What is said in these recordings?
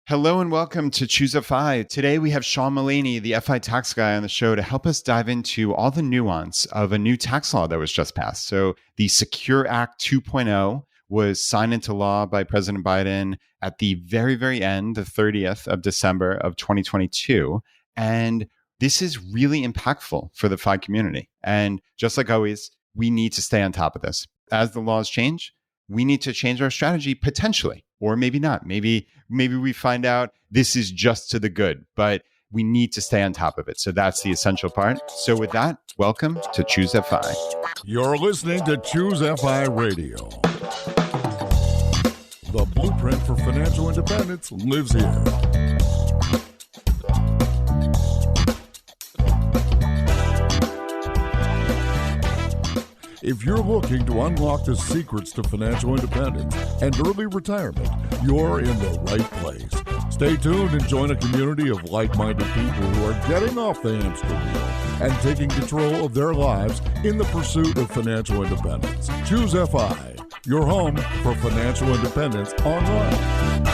Hello and welcome to Choose FI. Today we have Sean Mullaney, the FI tax guy, on the show to help us dive into all the nuance of a new tax law that was just passed. So the Secure Act 2.0 was signed into law by President Biden at the very, very end, the 30th of December of 2022. And this is really impactful for the FI community. And just like always, we need to stay on top of this. As the laws change, we need to change our strategy potentially, or maybe not. Maybe we find out this is just to the good, but we need to stay on top of it. So that's the essential part. So with that, welcome to Choose FI. You're listening to Choose FI Radio. The blueprint for financial independence lives here. If you're looking to unlock the secrets to financial independence and early retirement, you're in the right place. Stay tuned and join a community of like-minded people who are getting off the hamster wheel and taking control of their lives in the pursuit of financial independence. Choose FI, your home for financial independence online.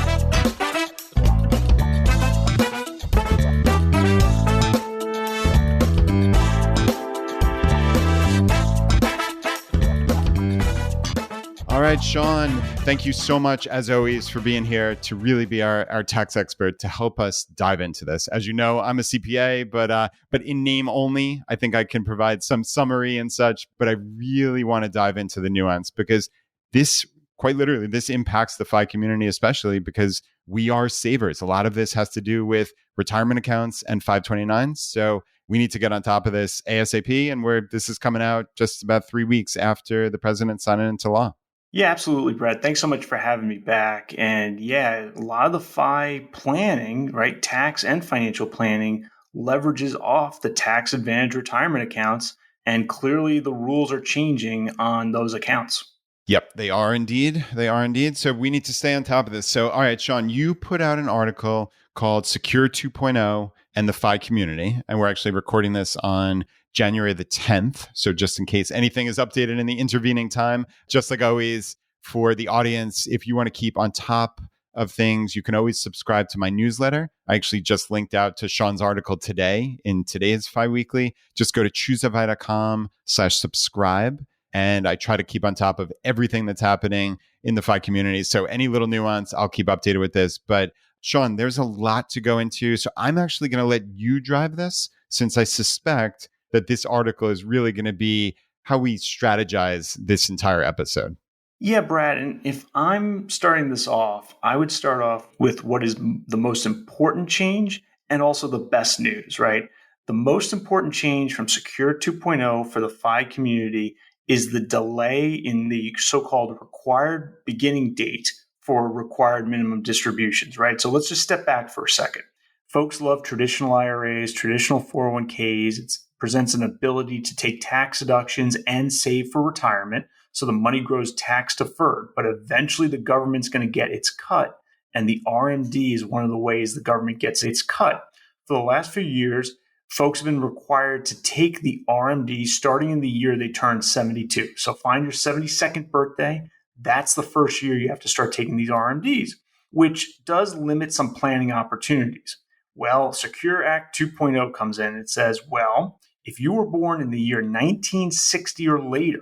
All right, Sean, thank you so much, as always, for being here to really be our tax expert to help us dive into this. As you know, I'm a CPA, but in name only. I think I can provide some summary and such, but I really want to dive into the nuance because this, quite literally, this impacts the FI community, especially because we are savers. A lot of this has to do with retirement accounts and 529s. So we need to get on top of this ASAP, and this is coming out just about 3 weeks after the president signed it into law. Yeah, absolutely, Brett. Thanks so much for having me back. And yeah, a lot of the FI planning, right, tax and financial planning leverages off the tax advantage retirement accounts. And clearly the rules are changing on those accounts. Yep, they are indeed. They are indeed. So we need to stay on top of this. So, all right, Sean, you put out an article called Secure 2.0 and the FI Community. And we're actually recording this on January the 10th. So just in case anything is updated in the intervening time, just like always, for the audience, if you want to keep on top of things, you can always subscribe to my newsletter. I actually just linked out to Sean's article today in today's FI Weekly. Just go to choosefi.com/subscribe. And I try to keep on top of everything that's happening in the FI community. So any little nuance, I'll keep updated with this. But Sean, there's a lot to go into. So I'm actually going to let you drive this, since I suspect that this article is really going to be how we strategize this entire episode. Yeah, Brad. And if I'm starting this off, I would start off with what is the most important change and also the best news, right? The most important change from Secure 2.0 for the FI community is the delay in the so-called required beginning date for required minimum distributions, right? So let's just step back for a second. Folks love traditional IRAs, traditional 401ks. It presents an ability to take tax deductions and save for retirement. So the money grows tax deferred, but eventually the government's going to get its cut. And the RMD is one of the ways the government gets its cut. For the last few years, folks have been required to take the RMD starting in the year they turn 72. So find your 72nd birthday. That's the first year you have to start taking these RMDs, which does limit some planning opportunities. Well, Secure Act 2.0 comes in. It says, well, if you were born in the year 1960 or later,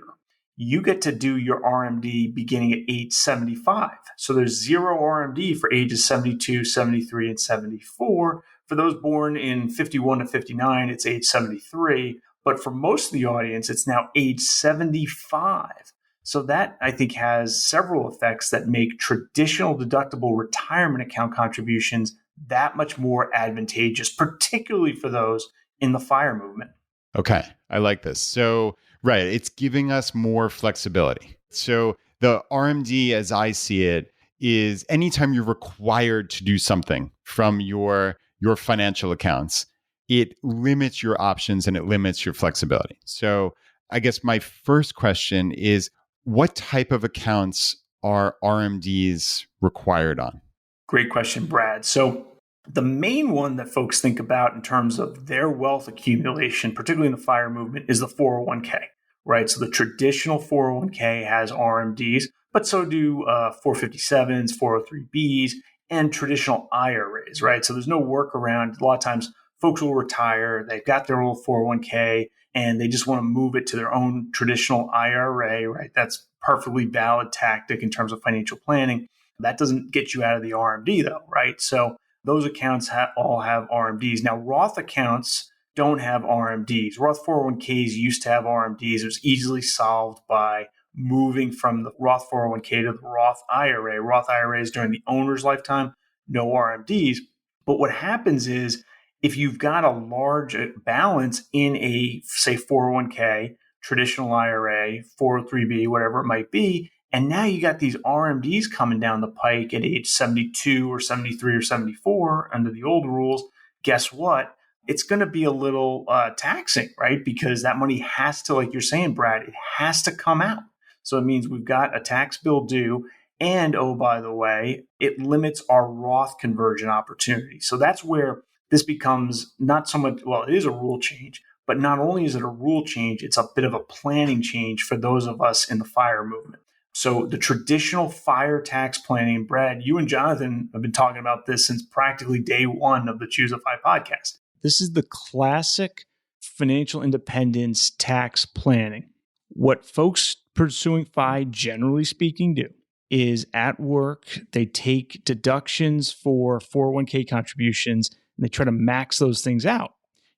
you get to do your RMD beginning at age 75. So there's zero RMD for ages 72, 73, and 74. For those born in 51 to 59, it's age 73. But for most of the audience, it's now age 75. So that, I think, has several effects that make traditional deductible retirement account contributions that much more advantageous, particularly for those in the FIRE movement. Okay, I like this. So, right, it's giving us more flexibility. So the RMD, as I see it, is anytime you're required to do something from your financial accounts, it limits your options and it limits your flexibility. So I guess my first question is, what type of accounts are RMDs required on? Great question, Brad. So the main one that folks think about in terms of their wealth accumulation, particularly in the FIRE movement, is the 401k, right? So the traditional 401k has RMDs, but so do 457s, 403bs, and traditional IRAs, right? So there's no workaround. A lot of times folks will retire, they've got their old 401k, and they just want to move it to their own traditional IRA, right? That's perfectly valid tactic in terms of financial planning. That doesn't get you out of the RMD though, right? So those accounts all have RMDs. Now, Roth accounts don't have RMDs. Roth 401ks used to have RMDs. It was easily solved by moving from the Roth 401k to the Roth IRA. Roth IRAs during the owner's lifetime, no RMDs. But what happens is if you've got a large balance in a, say, 401k, traditional IRA, 403b, whatever it might be, and now you got these RMDs coming down the pike at age 72 or 73 or 74 under the old rules, guess what? It's going to be a little taxing, right? Because that money has to, like you're saying, Brad, it has to come out. So it means we've got a tax bill due. And, oh, by the way, it limits our Roth conversion opportunity. So that's where this becomes not so much, well, it is a rule change, but not only is it a rule change, it's a bit of a planning change for those of us in the FIRE movement. So the traditional FIRE tax planning, Brad, you and Jonathan have been talking about this since practically day one of the Choose a FI podcast. This is the classic financial independence tax planning. What folks pursuing FI, generally speaking, do is at work, they take deductions for 401k contributions and they try to max those things out.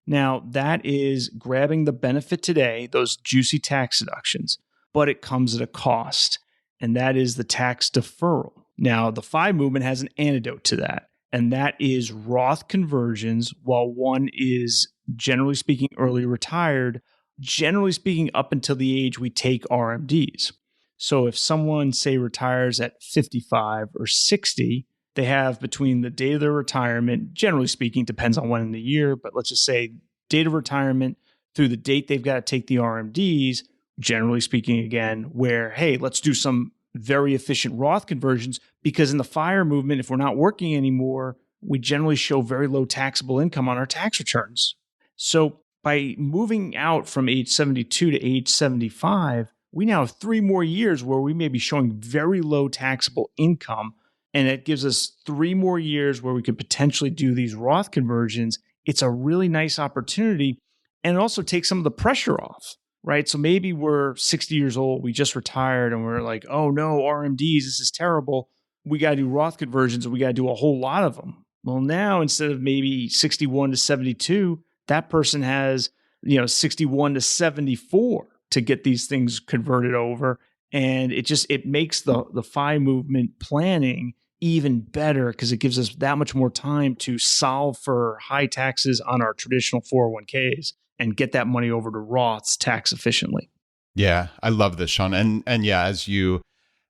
Now, that is grabbing the benefit today, those juicy tax deductions, but it comes at a cost, and that is the tax deferral. Now, the FI movement has an antidote to that, and that is Roth conversions. While one is, generally speaking, early retired, generally speaking, up until the age we take RMDs. So if someone, say, retires at 55 or 60, they have between the date of their retirement, generally speaking, depends on when in the year, but let's just say date of retirement through the date they've got to take the RMDs, generally speaking, again, where, hey, let's do some very efficient Roth conversions, because in the FIRE movement, if we're not working anymore, we generally show very low taxable income on our tax returns. So by moving out from age 72 to age 75, we now have 3 more years where we may be showing very low taxable income. And it gives us 3 more years where we could potentially do these Roth conversions. It's a really nice opportunity. And it also takes some of the pressure off, right? So maybe we're 60 years old, we just retired, and we're like, oh no, RMDs, this is terrible. We got to do Roth conversions, and we got to do a whole lot of them. Well, now instead of maybe 61 to 72, that person has, 61 to 74 to get these things converted over. And it makes the FI movement planning even better, because it gives us that much more time to solve for high taxes on our traditional 401ks and get that money over to Roths tax efficiently. Yeah, I love this, Sean. And yeah, as you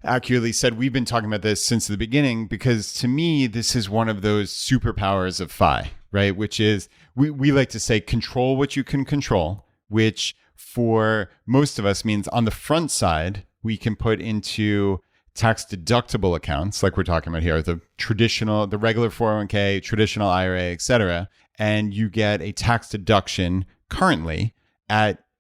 accurately said, we've been talking about this since the beginning, because to me, this is one of those superpowers of FI, right? Which is, we like to say, control what you can control, which for most of us means on the front side, we can put into tax deductible accounts, like we're talking about here, the regular 401k, traditional IRA, et cetera. And you get a tax deduction currently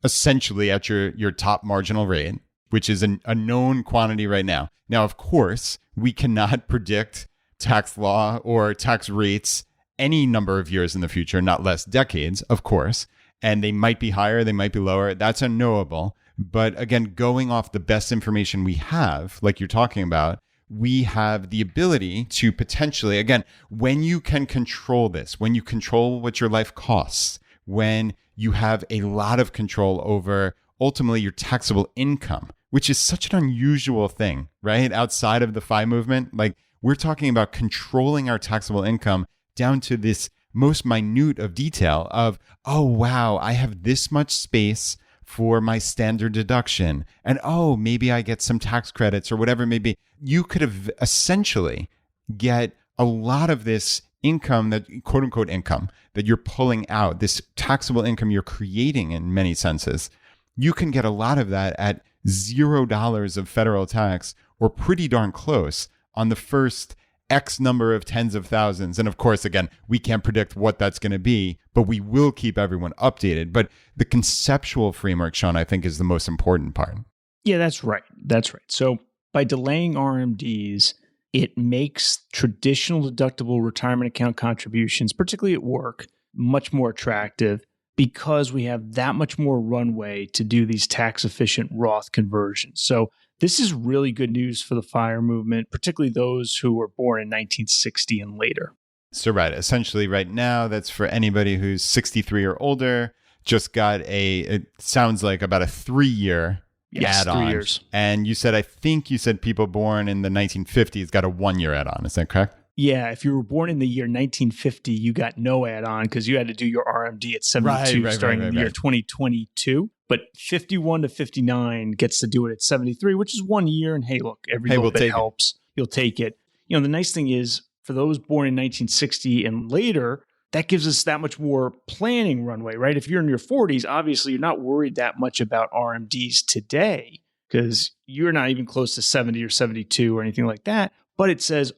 essentially at your top marginal rate, which is a known quantity right now. Now, of course, we cannot predict tax law or tax rates any number of years in the future, not less decades, of course. And they might be higher, they might be lower. That's unknowable. But again, going off the best information we have, like you're talking about, we have the ability to potentially, again, when you can control this, when you control what your life costs, when you have a lot of control over ultimately your taxable income, which is such an unusual thing, right? Outside of the FI movement, like we're talking about controlling our taxable income down to this most minute of detail of, oh, wow, I have this much space for my standard deduction. And oh, maybe I get some tax credits or whatever it may be. You could have essentially get a lot of this income, that quote unquote income that you're pulling out, this taxable income you're creating in many senses. You can get a lot of that at $0 of federal tax, or pretty darn close, on the first X number of tens of thousands. And of course, again, we can't predict what that's going to be, but we will keep everyone updated. But the conceptual framework, Sean, I think is the most important part. Yeah, that's right. That's right. So by delaying RMDs, it makes traditional deductible retirement account contributions, particularly at work, much more attractive because we have that much more runway to do these tax-efficient Roth conversions. So this is really good news for the FIRE movement, particularly those who were born in 1960 and later. So right, essentially right now, that's for anybody who's 63 or older, just got it sounds like about a 3-year add-on. 3 years. And I think you said people born in the 1950s got a 1-year add-on. Is that correct? Yeah, if you were born in the year 1950, you got no add-on because you had to do your RMD at 72 starting in the year 2022. But 51 to 59 gets to do it at 73, which is 1 year. And hey, look, every little bit helps. You'll take it. The nice thing is for those born in 1960 and later, that gives us that much more planning runway, right? If you're in your 40s, obviously you're not worried that much about RMDs today because you're not even close to 70 or 72 or anything like that. But it says,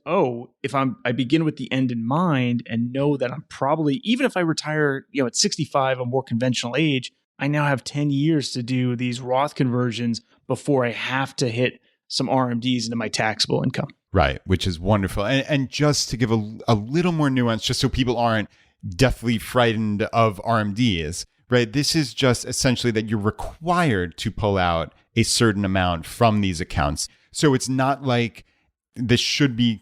if I begin with the end in mind and know that I'm probably, even if I retire, at 65, a more conventional age, I now have 10 years to do these Roth conversions before I have to hit some RMDs into my taxable income. Right, which is wonderful. And just to give a little more nuance, just so people aren't deathly frightened of RMDs, right? This is just essentially that you're required to pull out a certain amount from these accounts. So it's not like this should be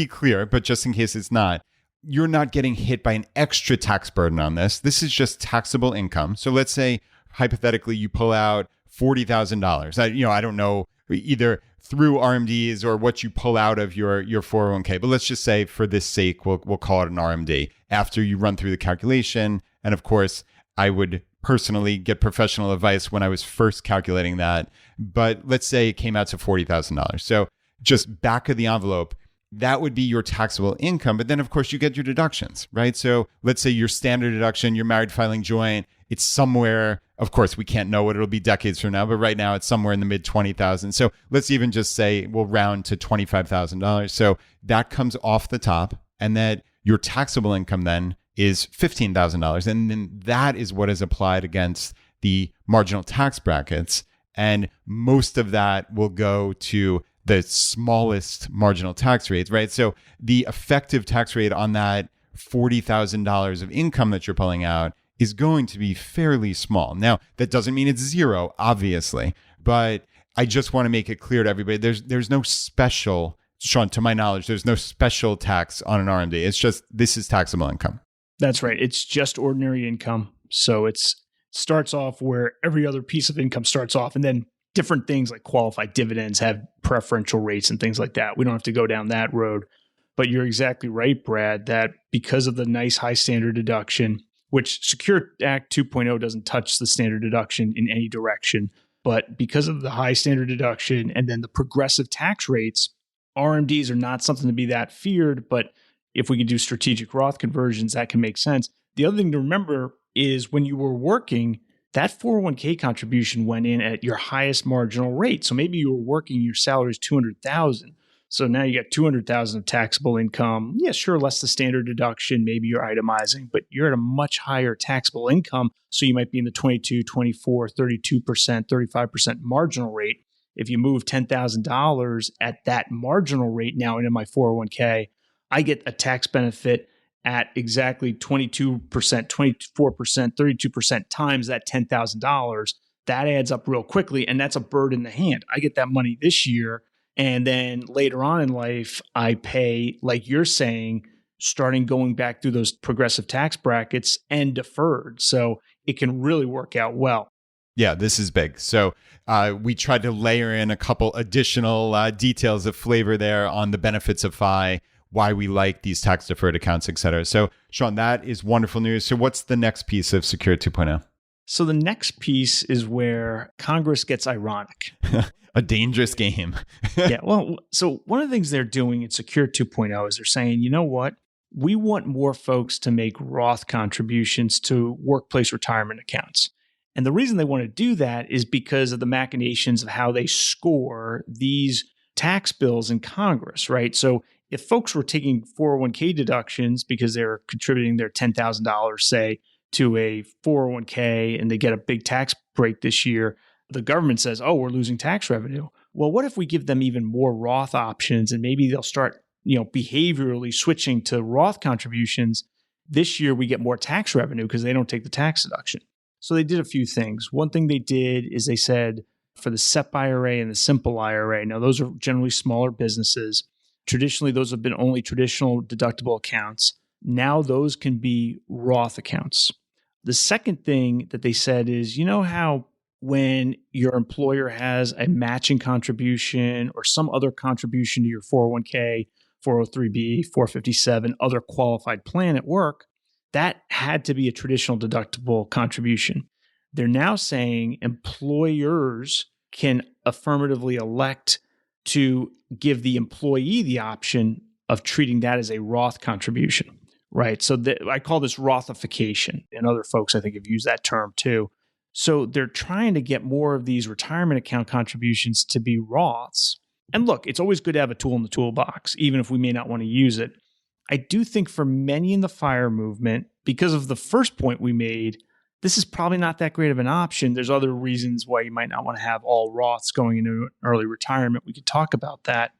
clear, but just in case it's not, you're not getting hit by an extra tax burden on this. This is just taxable income. So let's say hypothetically you pull out $40,000. I don't know either through RMDs or what you pull out of your 401k, but let's just say for this sake, we'll call it an RMD after you run through the calculation. And of course, I would personally get professional advice when I was first calculating that. But let's say it came out to $40,000. So just back of the envelope, that would be your taxable income. But then, of course, you get your deductions, right? So let's say your standard deduction, your married filing joint, it's somewhere, of course, we can't know what it'll be decades from now, but right now it's somewhere in the mid 20,000. So let's even just say we'll round to $25,000. So that comes off the top, and that your taxable income then is $15,000. And then that is what is applied against the marginal tax brackets. And most of that will go to the smallest marginal tax rates, right? So the effective tax rate on that $40,000 of income that you're pulling out is going to be fairly small. Now, that doesn't mean it's zero, obviously, but I just want to make it clear to everybody, there's no special, Sean, to my knowledge, there's no special tax on an RMD. It's just, this is taxable income. That's right. It's just ordinary income. So it starts off where every other piece of income starts off, and then different things like qualified dividends have preferential rates and things like that. We don't have to go down that road. But you're exactly right, Brad, that because of the nice high standard deduction, which Secure Act 2.0 doesn't touch the standard deduction in any direction, but because of the high standard deduction and then the progressive tax rates, RMDs are not something to be that feared. But if we can do strategic Roth conversions, that can make sense. The other thing to remember is when you were working, that 401k contribution went in at your highest marginal rate. So maybe you were working, your salary is $200,000. So now you got $200,000 of taxable income. Yeah, sure, less the standard deduction. Maybe you're itemizing, but you're at a much higher taxable income. So you might be in the 22, 24, 32%, 35% marginal rate. If you move $10,000 at that marginal rate now into my 401k, I get a tax benefit at exactly 22%, 24%, 32% times that $10,000. That adds up real quickly, and that's a bird in the hand. I get that money this year, and then later on in life, I pay, like you're saying, starting going back through those progressive tax brackets and deferred. So it can really work out well. Yeah, this is big. So we tried to layer in a couple additional details of flavor there on the benefits of FI, why we like these tax deferred accounts, et cetera. So Sean, that is wonderful news. So what's the next piece of Secure 2.0? So the next piece is where Congress gets ironic. A dangerous game. Yeah. Well, so one of the things they're doing in Secure 2.0 is they're saying, you know what? We want more folks to make Roth contributions to workplace retirement accounts. And the reason they want to do that is because of the machinations of how they score these tax bills in Congress, right? So if folks were taking 401k deductions because they're contributing their $10,000, say, to a 401k and they get a big tax break this year, the government says, oh, we're losing tax revenue. well, what if we give them even more Roth options and maybe they'll start, behaviorally switching to Roth contributions? This year we get more tax revenue because they don't take the tax deduction. So they did a few things. One thing they did is they said for the SEP IRA and the simple IRA, now those are generally smaller businesses. Traditionally, those have been only traditional deductible accounts. Now those can be Roth accounts. The second thing that they said is, how when your employer has a matching contribution or some other contribution to your 401k, 403b, 457, other qualified plan at work, that had to be a traditional deductible contribution. They're now saying employers can affirmatively elect to give the employee the option of treating that as a Roth contribution, right? So I call this Rothification, and other folks I think have used that term too. So they're trying to get more of these retirement account contributions to be Roths. And look, it's always good to have a tool in the toolbox, even if we may not want to use it. I do think for many in the FIRE movement, because of the first point we made, this is probably not that great of an option. There's other reasons why you might not want to have all Roths going into early retirement. We could talk about that.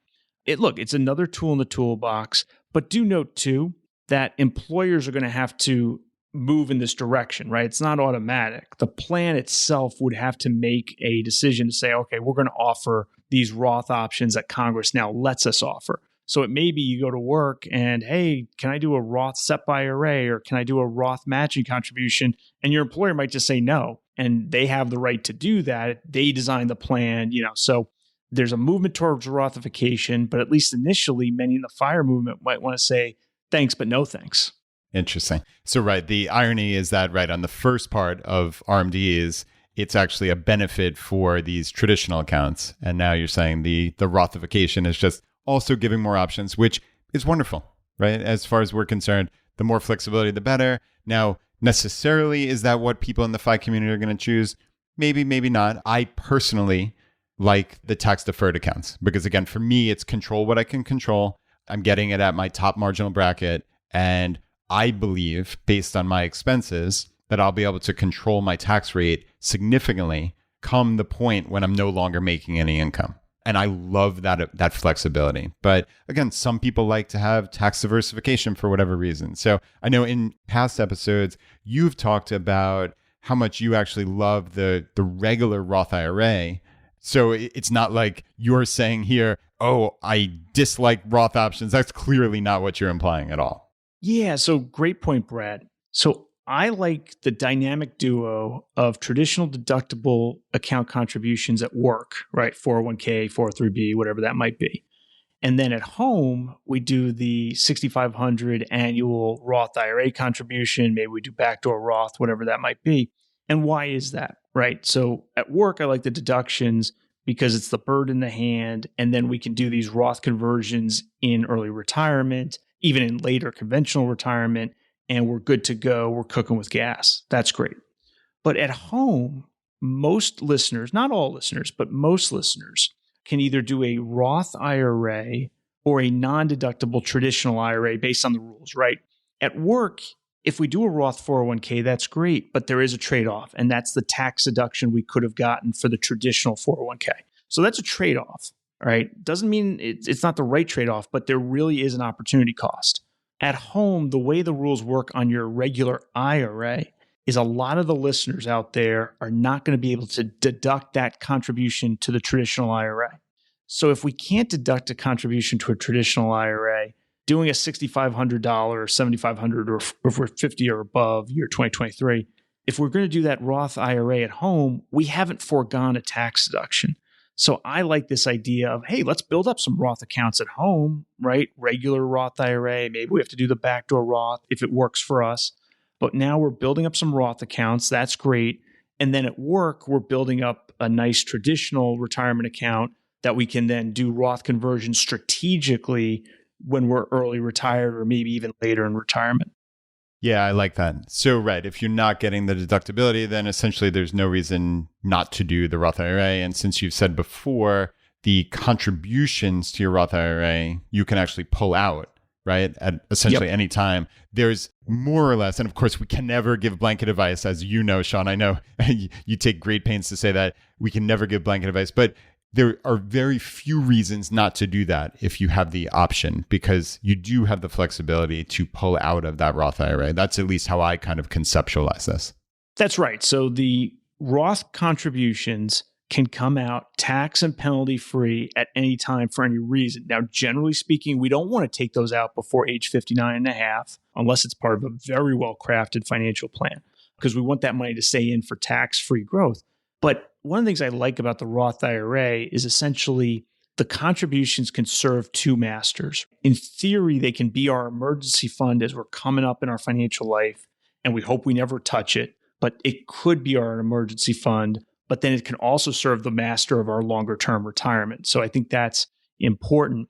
It's another tool in the toolbox, but do note too that employers are going to have to move in this direction, right? It's not automatic. The plan itself would have to make a decision to say, okay, we're going to offer these Roth options that Congress now lets us offer. So it may be you go to work and, hey, can I do a Roth SEP IRA or can I do a Roth matching contribution? And your employer might just say no. And they have the right to do that. They design the plan, So there's a movement towards Rothification, but at least initially, many in the FIRE movement might want to say thanks, but no thanks. Interesting. So, right, the irony is that, right, on the first part of RMDs, it's actually a benefit for these traditional accounts. And now you're saying the Rothification is just also giving more options, which is wonderful, right? As far as we're concerned, the more flexibility, the better. Now, necessarily, is that what people in the FI community are going to choose? Maybe, maybe not. I personally like the tax deferred accounts because, again, for me, it's control what I can control. I'm getting it at my top marginal bracket. And I believe, based on my expenses, that I'll be able to control my tax rate significantly come the point when I'm no longer making any income. And I love that flexibility. But again, some people like to have tax diversification for whatever reason. So I know in past episodes, you've talked about how much you actually love the regular Roth IRA. So it's not like you're saying here, oh, I dislike Roth options. That's clearly not what you're implying at all. Yeah, so great point, Brad. So I like the dynamic duo of traditional deductible account contributions at work, right? 401k, 403b, whatever that might be. And then at home, we do the $6,500 annual Roth IRA contribution. Maybe we do Backdoor Roth, whatever that might be. And why is that, right? So at work, I like the deductions because it's the bird in the hand. And then we can do these Roth conversions in early retirement, even in later conventional retirement. And we're good to go. We're cooking with gas. That's great. But at home, most listeners, not all listeners, but most listeners can either do a Roth IRA or a non-deductible traditional IRA based on the rules, right? At work, if we do a Roth 401k, that's great, but there is a trade-off, and that's the tax deduction we could have gotten for the traditional 401k. So that's a trade-off, right? Doesn't mean it's not the right trade-off, but there really is an opportunity cost. At home, the way the rules work on your regular IRA is a lot of the listeners out there are not going to be able to deduct that contribution to the traditional IRA. So if we can't deduct a contribution to a traditional IRA, doing a $6,500 or $7,500 or if we're 50 or above year 2023, if we're going to do that Roth IRA at home, we haven't foregone a tax deduction. So I like this idea of, hey, let's build up some Roth accounts at home, right? Regular Roth IRA. Maybe we have to do the Backdoor Roth if it works for us. But now we're building up some Roth accounts. That's great. And then at work, we're building up a nice traditional retirement account that we can then do Roth conversion strategically when we're early retired or maybe even later in retirement. Yeah, I like that. So, right, if you're not getting the deductibility, then essentially there's no reason not to do the Roth IRA. And since you've said before, the contributions to your Roth IRA, you can actually pull out, right, at essentially any time. There's more or less, and of course, we can never give blanket advice, as you know, Sean. I know you take great pains to say that we can never give blanket advice, but there are very few reasons not to do that if you have the option, because you do have the flexibility to pull out of that Roth IRA. That's at least how I kind of conceptualize this. That's right. So the Roth contributions can come out tax and penalty free at any time for any reason. Now, generally speaking, we don't want to take those out before age 59 and a half, unless it's part of a very well-crafted financial plan, because we want that money to stay in for tax-free growth. But one of the things I like about the Roth IRA is essentially the contributions can serve two masters. In theory, they can be our emergency fund as we're coming up in our financial life, and we hope we never touch it, but it could be our emergency fund, but then it can also serve the master of our longer term retirement. So I think that's important.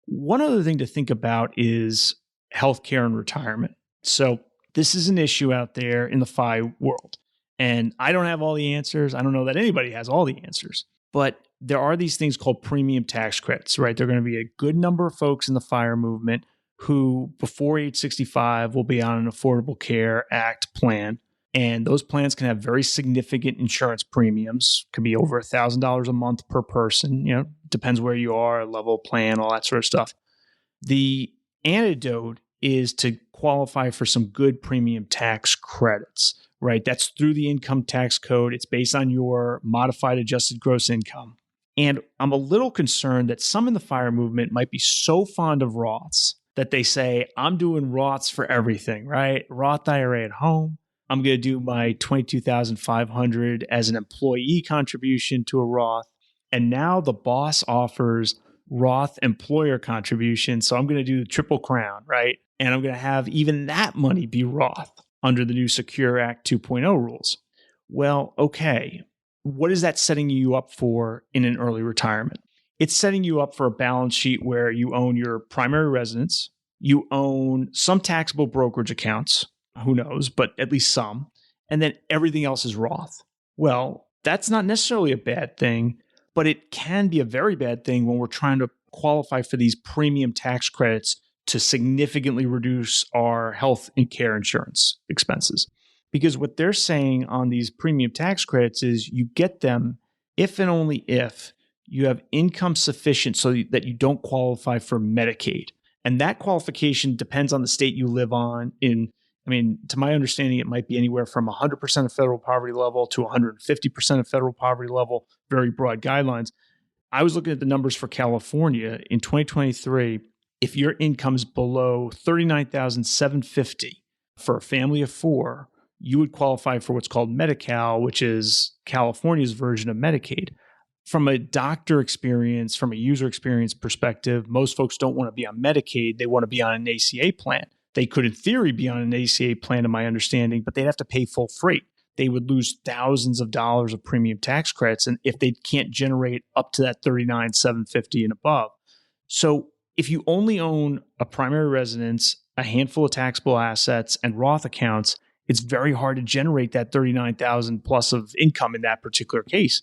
One other thing to think about is healthcare and retirement. So this is an issue out there in the FI world. And I don't have all the answers. I don't know that anybody has all the answers. But there are these things called premium tax credits, right? There are going to be a good number of folks in the FIRE movement who, before age 65, will be on an Affordable Care Act plan. And those plans can have very significant insurance premiums, could be over $1,000 a month per person. You know, depends where you are, level plan, all that sort of stuff. The antidote is to qualify for some good premium tax credits, right? That's through the income tax code. It's based on your modified adjusted gross income. And I'm a little concerned that some in the FIRE movement might be so fond of Roths that they say, I'm doing Roths for everything, right? Roth IRA at home. I'm going to do my $22,500 as an employee contribution to a Roth. And now the boss offers Roth employer contribution. So I'm going to do the triple crown, right? And I'm going to have even that money be Roth under the new Secure Act 2.0 rules. Well, okay. What is that setting you up for in an early retirement? It's setting you up for a balance sheet where you own your primary residence, you own some taxable brokerage accounts, who knows, but at least some, and then everything else is Roth. Well, that's not necessarily a bad thing, but it can be a very bad thing when we're trying to qualify for these premium tax credits to significantly reduce our health and care insurance expenses. Because what they're saying on these premium tax credits is you get them if and only if you have income sufficient so that you don't qualify for Medicaid. And that qualification depends on the state you live on. To my understanding, it might be anywhere from 100% of federal poverty level to 150% of federal poverty level, very broad guidelines. I was looking at the numbers for California in 2023. If your income is below $39,750 for a family of four, you would qualify for what's called Medi-Cal, which is California's version of Medicaid. From a doctor experience, from a user experience perspective, most folks don't want to be on Medicaid. They want to be on an ACA plan. They could, in theory, be on an ACA plan, to my understanding, but they'd have to pay full freight. They would lose thousands of dollars of premium tax credits, and if they can't generate up to that $39,750 and above. So if you only own a primary residence, a handful of taxable assets, and Roth accounts, it's very hard to generate that $39,000 plus of income in that particular case.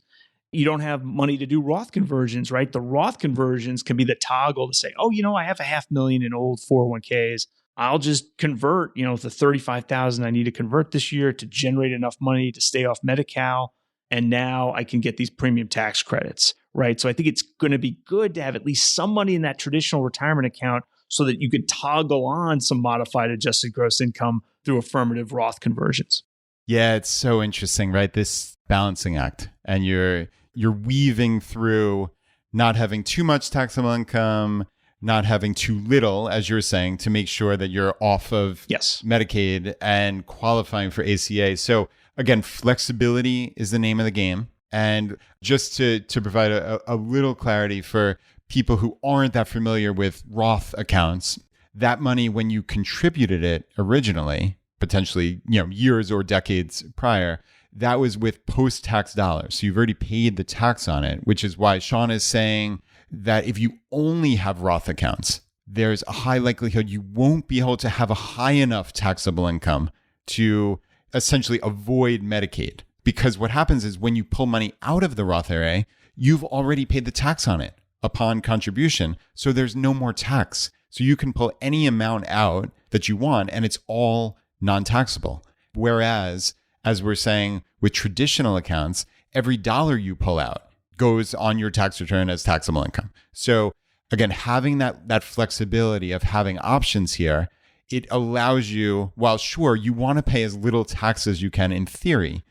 You don't have money to do Roth conversions, right? The Roth conversions can be the toggle to say, oh, I have $500,000 in old 401ks. I'll just convert, the $35,000 I need to convert this year to generate enough money to stay off Medi-Cal. And now I can get these premium tax credits, right? So I think it's going to be good to have at least some money in that traditional retirement account so that you can toggle on some modified adjusted gross income through affirmative Roth conversions. Yeah, it's so interesting, right? This balancing act, and you're weaving through not having too much taxable income, not having too little, as you're saying, to make sure that you're off of Medicaid and qualifying for ACA. So again, flexibility is the name of the game. And just to provide a little clarity for people who aren't that familiar with Roth accounts, that money, when you contributed it originally, potentially, years or decades prior, that was with post-tax dollars. So you've already paid the tax on it, which is why Sean is saying that if you only have Roth accounts, there's a high likelihood you won't be able to have a high enough taxable income to essentially avoid Medicaid. Because what happens is when you pull money out of the Roth IRA, you've already paid the tax on it upon contribution. So there's no more tax. So you can pull any amount out that you want, and it's all non-taxable. Whereas, as we're saying, with traditional accounts, every dollar you pull out goes on your tax return as taxable income. So again, having that flexibility of having options here, it allows you, while sure, you want to pay as little tax as you can in theory,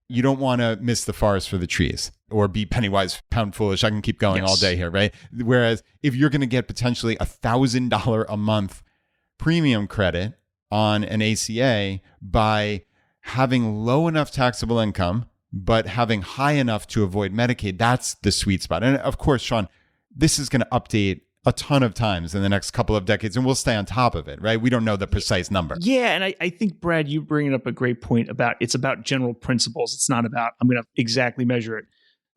you don't want to miss the forest for the trees or be penny wise, pound foolish. I can keep going all day here, right? Whereas if you're going to get potentially $1,000 a month premium credit on an ACA by having low enough taxable income, but having high enough to avoid Medicaid, that's the sweet spot. And of course, Sean, this is going to update a ton of times in the next couple of decades, and we'll stay on top of it, right? We don't know the precise number. Yeah, and I think, Brad, you bringing up a great point about it's about general principles. It's not about, I'm going to exactly measure it.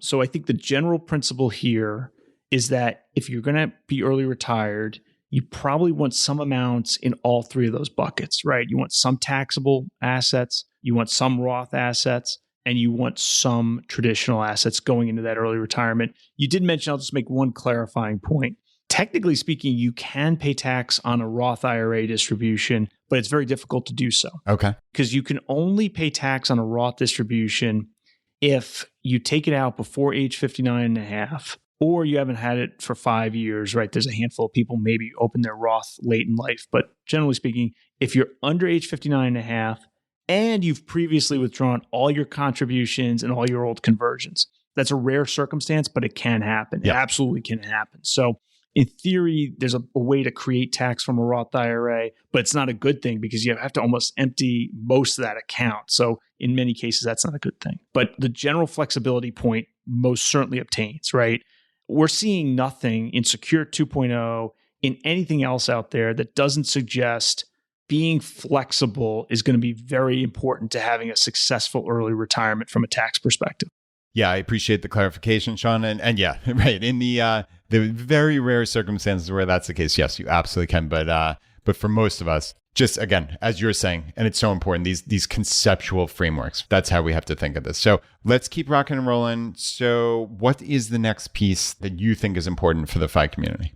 So I think the general principle here is that if you're going to be early retired, you probably want some amounts in all three of those buckets, right? You want some taxable assets, you want some Roth assets, and you want some traditional assets going into that early retirement. You did mention, I'll just make one clarifying point. Technically speaking, you can pay tax on a Roth IRA distribution, but it's very difficult to do so. Okay. Because you can only pay tax on a Roth distribution if you take it out before age 59 and a half, or you haven't had it for 5 years, right? There's a handful of people maybe open their Roth late in life. But generally speaking, if you're under age 59 and a half, and you've previously withdrawn all your contributions and all your old conversions, that's a rare circumstance, but it can happen. It absolutely can happen. So in theory, there's a way to create tax from a Roth IRA, but it's not a good thing because you have to almost empty most of that account. So in many cases, that's not a good thing. But the general flexibility point most certainly obtains, right? We're seeing nothing in Secure 2.0, in anything else out there that doesn't suggest being flexible is going to be very important to having a successful early retirement from a tax perspective. Yeah, I appreciate the clarification, Sean. And yeah, right. In the very rare circumstances where that's the case, yes, you absolutely can. But for most of us, just again, as you're saying, and it's so important, these conceptual frameworks, that's how we have to think of this. So let's keep rocking and rolling. So what is the next piece that you think is important for the FI community?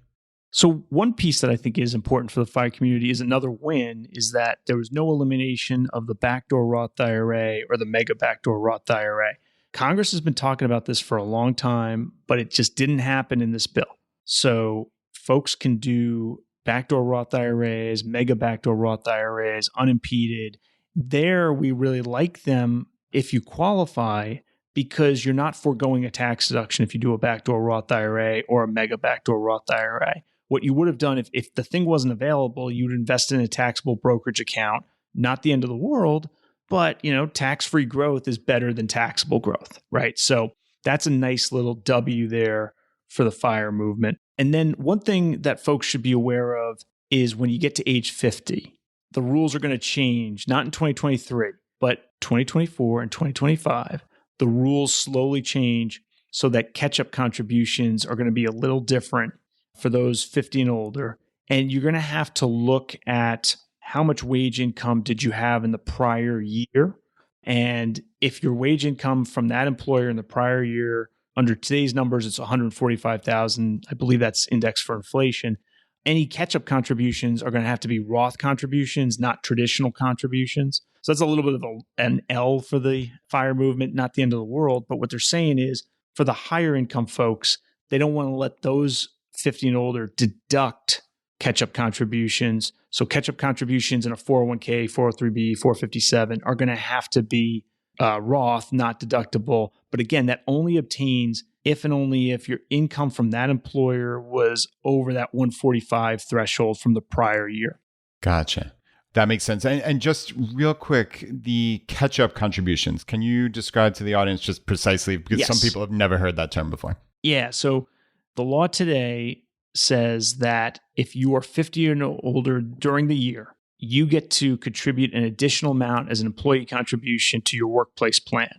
So one piece that I think is important for the FI community is another win is that there was no elimination of the backdoor Roth IRA or the mega backdoor Roth IRA. Congress has been talking about this for a long time, but it just didn't happen in this bill. So folks can do backdoor Roth IRAs, mega backdoor Roth IRAs, unimpeded. There, we really like them if you qualify because you're not foregoing a tax deduction if you do a backdoor Roth IRA or a mega backdoor Roth IRA. What you would have done if the thing wasn't available, you'd invest in a taxable brokerage account. Not the end of the world, but tax-free growth is better than taxable growth, right? So that's a nice little W there for the FIRE movement. And then one thing that folks should be aware of is when you get to age 50, the rules are going to change, not in 2023, but 2024 and 2025. The rules slowly change so that catch-up contributions are going to be a little different for those 50 and older. And you're going to have to look at how much wage income did you have in the prior year? And if your wage income from that employer in the prior year, under today's numbers, it's $145,000. I believe that's indexed for inflation. Any catch-up contributions are going to have to be Roth contributions, not traditional contributions. So that's a little bit of an L for the FIRE movement, not the end of the world. But what they're saying is for the higher income folks, they don't want to let those 50 and older deduct catch-up contributions. So catch-up contributions in a 401k, 403b, 457 are going to have to be Roth, not deductible. But again, that only obtains if and only if your income from that employer was over that 145 threshold from the prior year. Gotcha. That makes sense. And just real quick, the catch-up contributions, can you describe to the audience just precisely, because some people have never heard that term before? Yeah. So the law today says that if you are 50 and older during the year, you get to contribute an additional amount as an employee contribution to your workplace plan.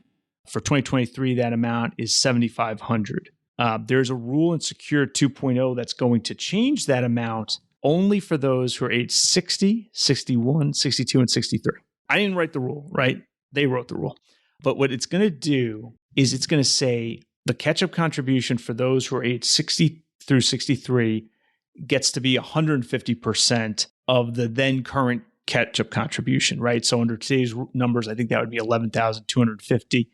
For 2023, that amount is $7,500. There's a rule in Secure 2.0 that's going to change that amount only for those who are age 60, 61, 62, and 63. I didn't write the rule, right? They wrote the rule. But what it's going to do is it's going to say the catch-up contribution for those who are age 60 through 63 gets to be 150% of the then current catch-up contribution, right? So under today's numbers, I think that would be $11,250.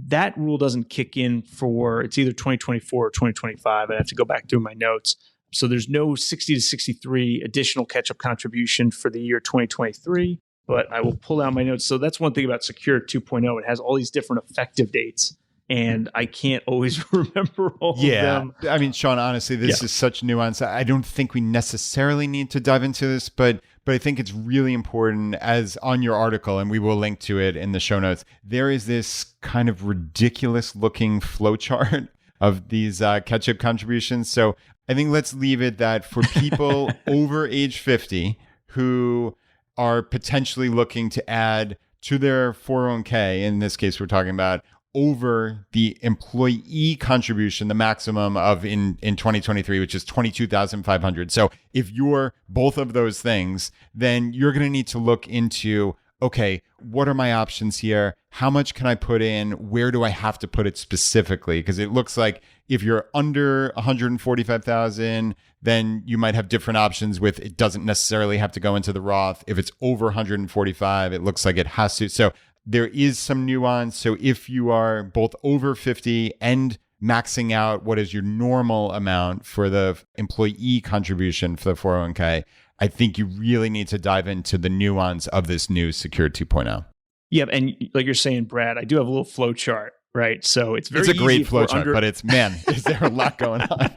That rule doesn't kick in for, it's either 2024 or 2025. I have to go back through my notes. So there's no 60 to 63 additional catch-up contribution for the year 2023, but I will pull out my notes. So that's one thing about Secure 2.0. It has all these different effective dates, and I can't always remember all of them. I mean, Sean, honestly, this is such nuance. I don't think we necessarily need to dive into this, but I think it's really important, as on your article, and we will link to it in the show notes, there is this kind of ridiculous looking flowchart of these catch-up contributions. So I think let's leave it that for people over age 50 who are potentially looking to add to their 401k, in this case, we're talking about over the employee contribution, the maximum of in 2023, which is $22,500. So if you're both of those things, then you're going to need to look into, okay, what are my options here? How much can I put in? Where do I have to put it specifically? Because it looks like if you're under 145,000, then you might have different options with, it doesn't necessarily have to go into the Roth. If it's over 145, it looks like it has to. So there is some nuance. So if you are both over 50 and maxing out what is your normal amount for the employee contribution for the 401k, I think you really need to dive into the nuance of this new Secure 2.0. Yeah. And like you're saying, Brad, I do have a little flow chart, right? So it's very easy. It's a great flow chart, under... but it's, man, is there a lot going on?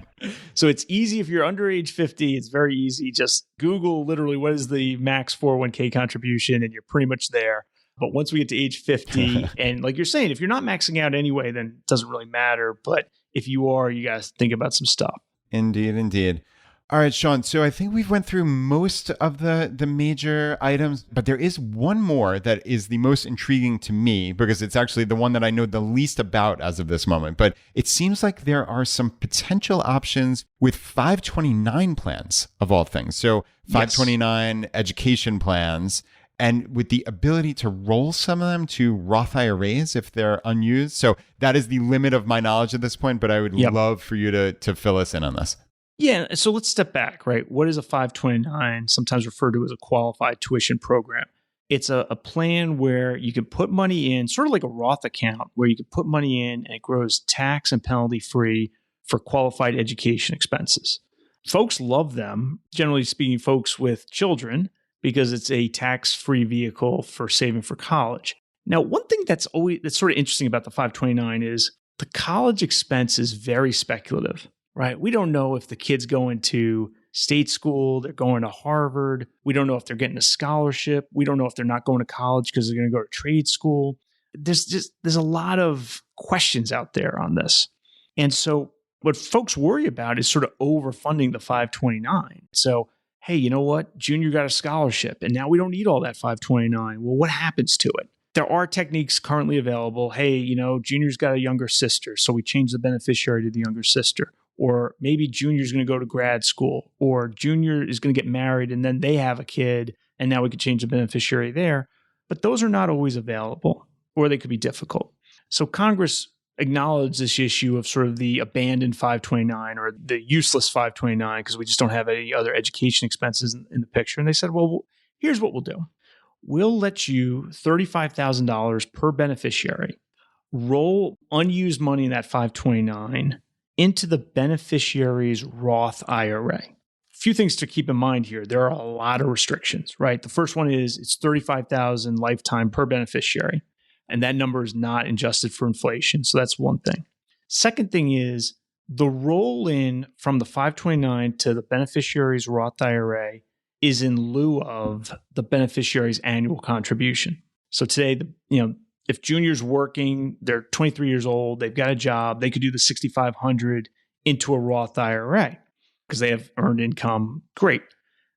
So it's easy if you're under age 50. It's very easy. Just Google literally what is the max 401k contribution, and you're pretty much there. But once we get to age 50, and like you're saying, if you're not maxing out anyway, then it doesn't really matter. But if you are, you guys think about some stuff. Indeed. All right, Sean. So I think we've went through most of the major items, but there is one more that is the most intriguing to me because it's actually the one that I know the least about as of this moment. But it seems like there are some potential options with 529 plans of all things. So 529 education plans, and with the ability to roll some of them to Roth IRAs if they're unused. So that is the limit of my knowledge at this point, but I would love for you to fill us in on this. Yeah. So let's step back, right? What is a 529, sometimes referred to as a qualified tuition program? It's a plan where you can put money in, sort of like a Roth account, where you can put money in and it grows tax and penalty free for qualified education expenses. Folks love them, generally speaking, folks with children, because it's a tax-free vehicle for saving for college. Now, one thing that's sort of interesting about the 529 is the college expense is very speculative, right? We don't know if the kid's going to state school, they're going to Harvard. We don't know if they're getting a scholarship. We don't know if they're not going to college because they're going to go to trade school. There's a lot of questions out there on this. And so what folks worry about is sort of overfunding the 529. So, hey, you know what? Junior got a scholarship, and now we don't need all that 529. Well, what happens to it? There are techniques currently available. Hey, Junior's got a younger sister, so we change the beneficiary to the younger sister. Or maybe Junior's going to go to grad school, or Junior is going to get married, and then they have a kid, and now we could change the beneficiary there. But those are not always available, or they could be difficult. So Congress acknowledge this issue of sort of the abandoned 529 or the useless 529 because we just don't have any other education expenses in the picture. And they said, well, here's what we'll do. We'll let you $35,000 per beneficiary roll unused money in that 529 into the beneficiary's Roth IRA. A few things to keep in mind here. There are a lot of restrictions, right? The first one is it's $35,000 lifetime per beneficiary. And that number is not adjusted for inflation. So that's one thing. Second thing is the roll in from the 529 to the beneficiary's Roth IRA is in lieu of the beneficiary's annual contribution. So today, if Junior's working, they're 23 years old, they've got a job, they could do the $6,500 into a Roth IRA because they have earned income. Great.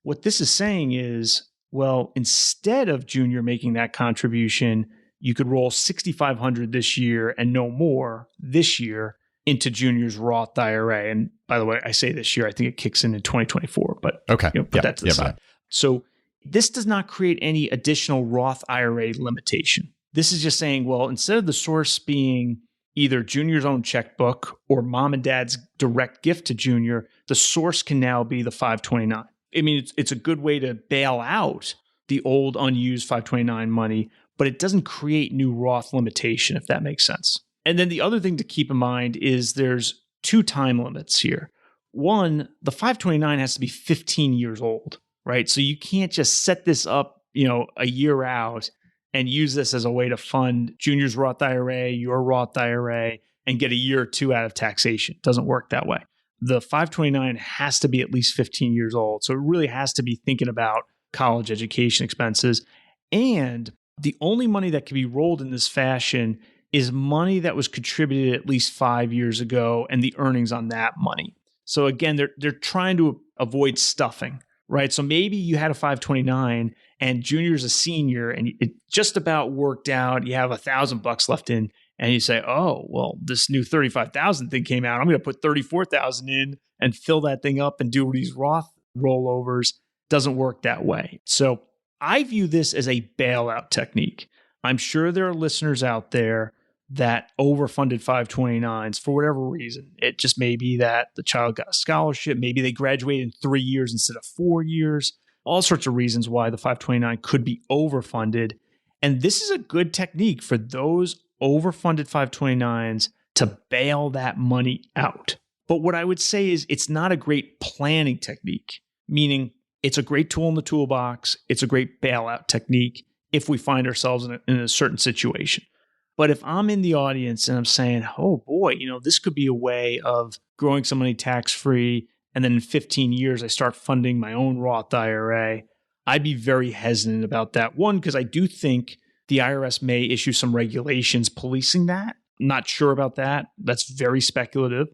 What this is saying is, well, instead of Junior making that contribution, you could roll $6,500 this year and no more this year into Junior's Roth IRA. And by the way, I say this year, I think it kicks in 2024, but okay. Put that to the side. So this does not create any additional Roth IRA limitation. This is just saying, well, instead of the source being either Junior's own checkbook or mom and dad's direct gift to Junior, the source can now be the 529. I mean, it's a good way to bail out the old unused 529 money, but it doesn't create new Roth limitation, if that makes sense. And then the other thing to keep in mind is there's two time limits here. One, the 529 has to be 15 years old, right? So you can't just set this up, a year out and use this as a way to fund Junior's Roth IRA, your Roth IRA, and get a year or two out of taxation. It doesn't work that way. The 529 has to be at least 15 years old. So it really has to be thinking about college education expenses. And the only money that can be rolled in this fashion is money that was contributed at least 5 years ago and the earnings on that money. So again, they're trying to avoid stuffing, right? So maybe you had a 529 and Junior's a senior and it just about worked out. You have $1,000 left in and you say, oh, well, this new 35,000 thing came out. I'm going to put 34,000 in and fill that thing up and do these Roth rollovers. Doesn't work that way. So I view this as a bailout technique. I'm sure there are listeners out there that overfunded 529s for whatever reason. It just may be that the child got a scholarship. Maybe they graduated in 3 years instead of 4 years. All sorts of reasons why the 529 could be overfunded. And this is a good technique for those overfunded 529s to bail that money out. But what I would say is it's not a great planning technique, meaning it's a great tool in the toolbox. It's a great bailout technique if we find ourselves in a certain situation. But if I'm in the audience and I'm saying, oh boy, this could be a way of growing some money tax-free, and then in 15 years, I start funding my own Roth IRA, I'd be very hesitant about that. One, because I do think the IRS may issue some regulations policing that. I'm not sure about that. That's very speculative.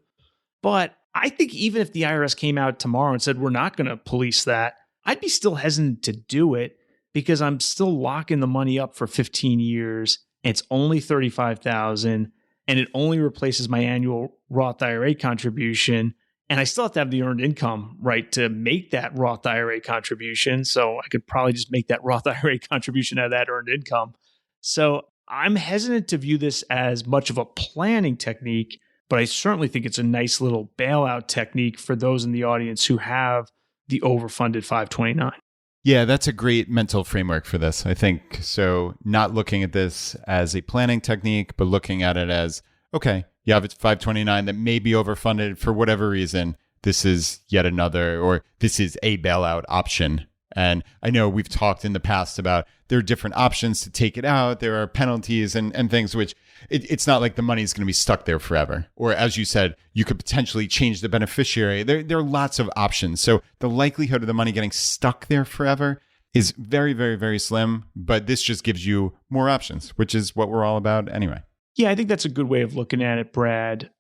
But I think even if the IRS came out tomorrow and said, we're not going to police that, I'd be still hesitant to do it because I'm still locking the money up for 15 years. It's only $35,000 and it only replaces my annual Roth IRA contribution. And I still have to have the earned income, right, to make that Roth IRA contribution. So I could probably just make that Roth IRA contribution out of that earned income. So I'm hesitant to view this as much of a planning technique, but I certainly think it's a nice little bailout technique for those in the audience who have the overfunded 529. Yeah, that's a great mental framework for this, I think. So not looking at this as a planning technique, but looking at it as, okay, you have a 529 that may be overfunded for whatever reason. This is yet another, or this is a bailout option. And I know we've talked in the past about there are different options to take it out. There are penalties and things which it's not like the money is going to be stuck there forever. Or as you said, you could potentially change the beneficiary. There are lots of options. So the likelihood of the money getting stuck there forever is very, very, very slim. But this just gives you more options, which is what we're all about anyway. Yeah, I think that's a good way of looking at it, Brad.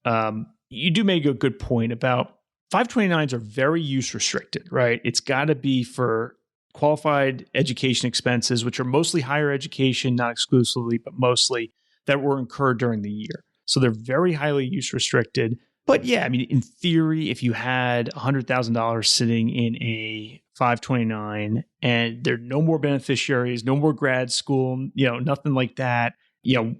You do make a good point about 529s are very use restricted, right? It's got to be for qualified education expenses, which are mostly higher education, not exclusively, but mostly that were incurred during the year. So they're very highly use restricted. But yeah, I mean, in theory, if you had $100,000 sitting in a 529 and there are no more beneficiaries, no more grad school, nothing like that,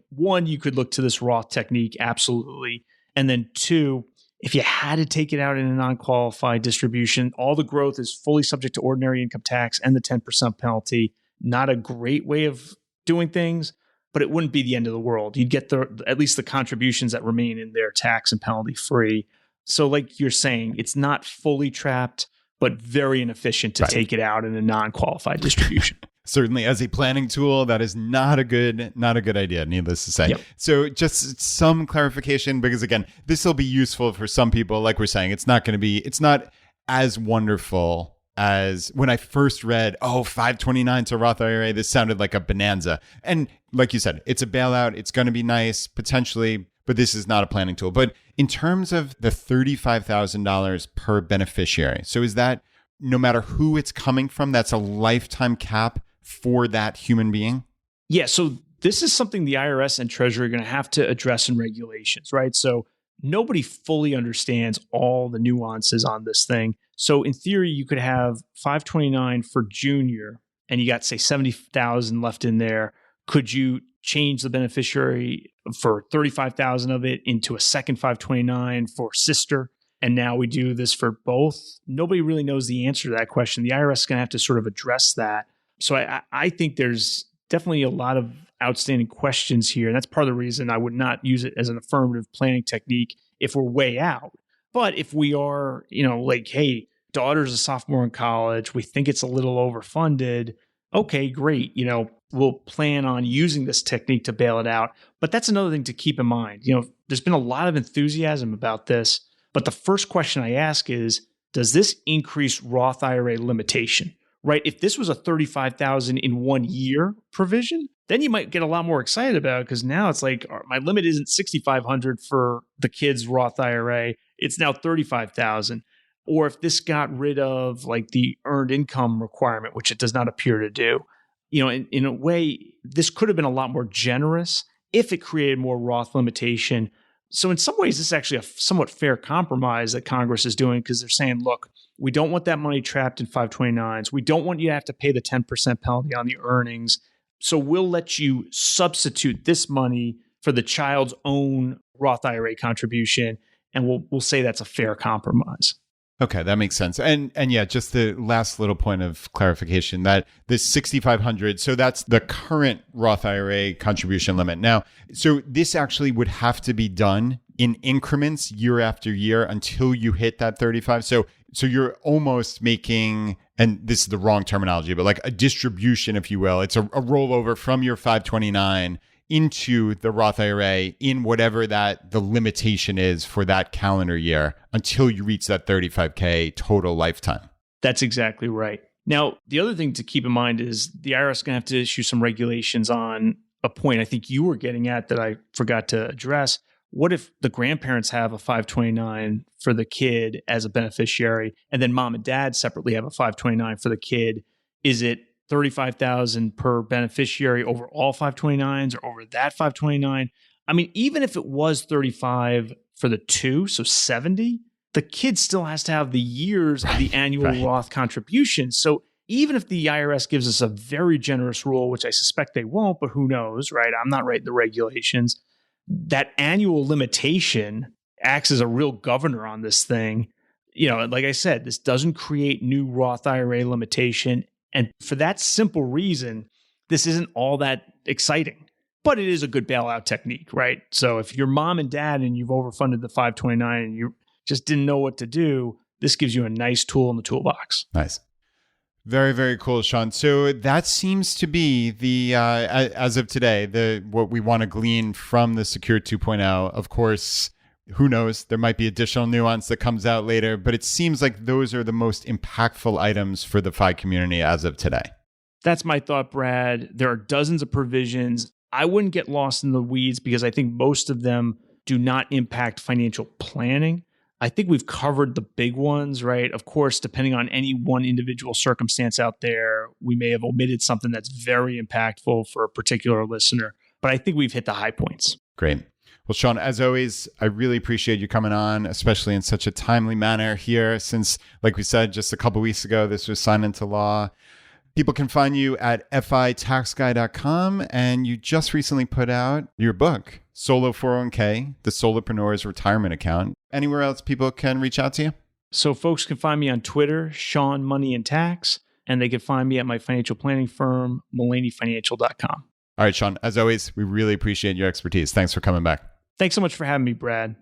one, you could look to this Roth technique, absolutely. And then two, if you had to take it out in a non-qualified distribution, all the growth is fully subject to ordinary income tax and the 10% penalty. Not a great way of doing things, but it wouldn't be the end of the world. You'd get at least the contributions that remain in there tax and penalty free. So like you're saying, it's not fully trapped, but very inefficient to take it out in a non-qualified distribution. Certainly, as a planning tool, that is not a good idea, needless to say. Yep. So just some clarification, because again, this will be useful for some people. Like we're saying, it's not as wonderful as when I first read, 529 to Roth IRA, this sounded like a bonanza. And like you said, it's a bailout. It's going to be nice, potentially, but this is not a planning tool. But in terms of the $35,000 per beneficiary, so is that no matter who it's coming from, that's a lifetime cap for that human being? Yeah, so this is something the IRS and Treasury are going to have to address in regulations, right? So nobody fully understands all the nuances on this thing. So in theory, you could have 529 for junior, and you got, say, 70,000 left in there. Could you change the beneficiary for 35,000 of it into a second 529 for sister? And now we do this for both. Nobody really knows the answer to that question. The IRS is going to have to sort of address that. So I think there's definitely a lot of outstanding questions here. And that's part of the reason I would not use it as an affirmative planning technique if we're way out. But if we are, like, hey, daughter's a sophomore in college, we think it's a little overfunded. Okay, great. We'll plan on using this technique to bail it out. But that's another thing to keep in mind. There's been a lot of enthusiasm about this. But the first question I ask is, does this increase Roth IRA limitation? Right? If this was a $35,000 in 1 year provision, then you might get a lot more excited about it, because now it's like, my limit isn't $6,500 for the kid's Roth IRA. It's now $35,000. Or if this got rid of like the earned income requirement, which it does not appear to do, in a way, this could have been a lot more generous if it created more Roth limitation. So in some ways, this is actually a somewhat fair compromise that Congress is doing, because they're saying, look, we don't want that money trapped in 529s. We don't want you to have to pay the 10% penalty on the earnings. So we'll let you substitute this money for the child's own Roth IRA contribution, and we'll say that's a fair compromise. Okay, that makes sense. And yeah, just the last little point of clarification, that this $6,500, so that's the current Roth IRA contribution limit. Now, so this actually would have to be done in increments year after year until you hit that 35. So you're almost making, and this is the wrong terminology, but like a distribution, if you will. It's a rollover from your 529 into the Roth IRA in whatever that the limitation is for that calendar year until you reach that 35K total lifetime. That's exactly right. Now, the other thing to keep in mind is the IRS is going to have to issue some regulations on a point I think you were getting at that I forgot to address. What if the grandparents have a 529 for the kid as a beneficiary, and then mom and dad separately have a 529 for the kid? Is it $35,000 per beneficiary over all 529s or over that 529? I mean, even if it was 35 for the two, so 70, the kid still has to have the years of the annual Roth contribution. So even if the IRS gives us a very generous rule, which I suspect they won't, but who knows, right? I'm not writing the regulations. That annual limitation acts as a real governor on this thing. Like I said, this doesn't create new Roth IRA limitation. And for that simple reason, this isn't all that exciting, but it is a good bailout technique, right? So if you're mom and dad and you've overfunded the 529 and you just didn't know what to do, this gives you a nice tool in the toolbox. Nice. Very, very cool, Sean. So that seems to be the, as of today, what we want to glean from the Secure 2.0. Of course, who knows? There might be additional nuance that comes out later, but it seems like those are the most impactful items for the FI community as of today. That's my thought, Brad. There are dozens of provisions. I wouldn't get lost in the weeds because I think most of them do not impact financial planning. I think we've covered the big ones, right? Of course, depending on any one individual circumstance out there, we may have omitted something that's very impactful for a particular listener, but I think we've hit the high points. Great. Well, Sean, as always, I really appreciate you coming on, especially in such a timely manner here, since, like we said, just a couple of weeks ago, this was signed into law. People can find you at fitaxguy.com, and you just recently put out your book, Solo 401k, the Solopreneur's Retirement Account. Anywhere else people can reach out to you? So folks can find me on Twitter, Sean Money and Tax, and they can find me at my financial planning firm, MullaneyFinancial.com. All right, Sean, as always, we really appreciate your expertise. Thanks for coming back. Thanks so much for having me, Brad.